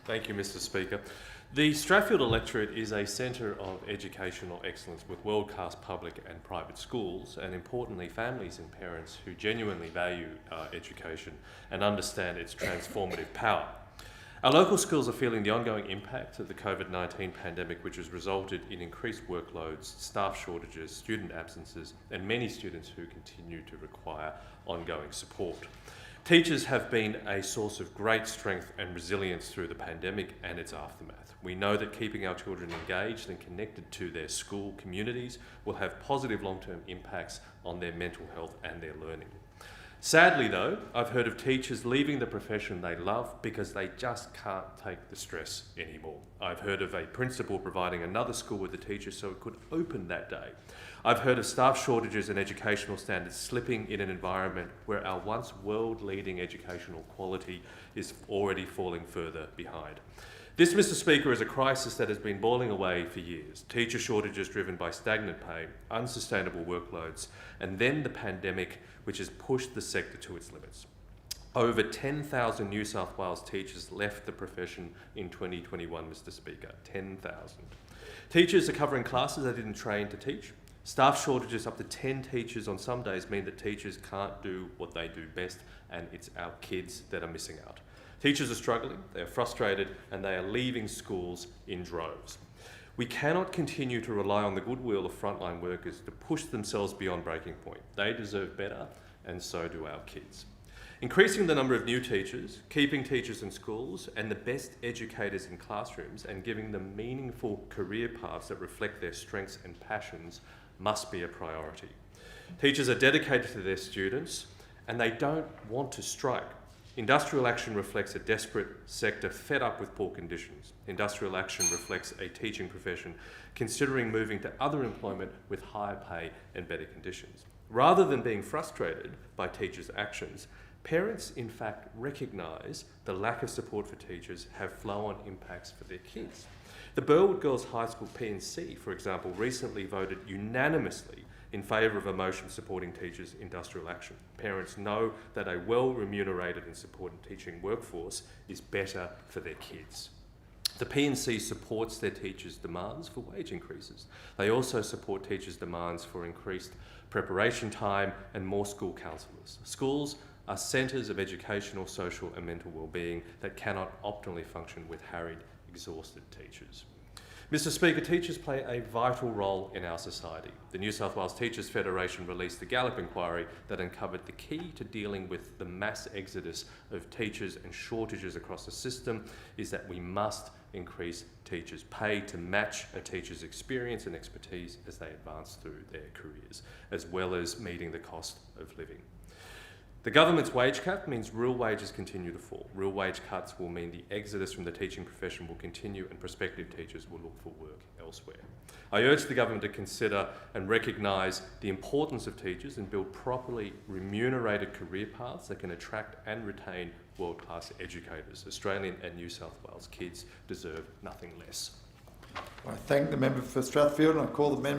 Thank you, Mr. Speaker. The Strathfield electorate is a centre of educational excellence with world-class public and private schools, and importantly families and parents who genuinely value education and understand its transformative power. Our local schools are feeling the ongoing impact of the COVID-19 pandemic, which has resulted in increased workloads, staff shortages, student absences, and many students who continue to require ongoing support. Teachers have been a source of great strength and resilience through the pandemic and its aftermath. We know that keeping our children engaged and connected to their school communities will have positive long-term impacts on their mental health and their learning. Sadly though, I've heard of teachers leaving the profession they love because they just can't take the stress anymore. I've heard of a principal providing another school with a teacher so it could open that day. I've heard of staff shortages and educational standards slipping in an environment where our once world-leading educational quality is already falling further behind. This, Mr. Speaker, is a crisis that has been boiling away for years. Teacher shortages driven by stagnant pay, unsustainable workloads, and then the pandemic, which has pushed the sector to its limits. Over 10,000 New South Wales teachers left the profession in 2021, Mr. Speaker, 10,000. Teachers are covering classes they didn't train to teach. Staff shortages, up to 10 teachers on some days, mean that teachers can't do what they do best, and it's our kids that are missing out. Teachers are struggling, they are frustrated, and they are leaving schools in droves. We cannot continue to rely on the goodwill of frontline workers to push themselves beyond breaking point. They deserve better, and so do our kids. Increasing the number of new teachers, keeping teachers in schools, and the best educators in classrooms, and giving them meaningful career paths that reflect their strengths and passions must be a priority. Teachers are dedicated to their students, and they don't want to strike. Industrial action reflects a desperate sector fed up with poor conditions. Industrial action reflects a teaching profession considering moving to other employment with higher pay and better conditions. Rather than being frustrated by teachers' actions, parents in fact recognise the lack of support for teachers have flow-on impacts for their kids. The Burwood Girls High School P&C, for example, recently voted unanimously in favour of a motion supporting teachers' industrial action. Parents know that a well-remunerated and supported teaching workforce is better for their kids. The P&C supports their teachers' demands for wage increases. They also support teachers' demands for increased preparation time and more school counsellors. Schools are centres of educational, social and mental well-being that cannot optimally function with harried, exhausted teachers. Mr. Speaker, teachers play a vital role in our society. The New South Wales Teachers Federation released the Gallup inquiry that uncovered the key to dealing with the mass exodus of teachers and shortages across the system is that we must increase teachers' pay to match a teacher's experience and expertise as they advance through their careers, as well as meeting the cost of living. The government's wage cap means real wages continue to fall. Real wage cuts will mean the exodus from the teaching profession will continue and prospective teachers will look for work elsewhere. I urge the government to consider and recognise the importance of teachers and build properly remunerated career paths that can attract and retain world-class educators. Australian and New South Wales kids deserve nothing less. I thank the member for Strathfield and I call the member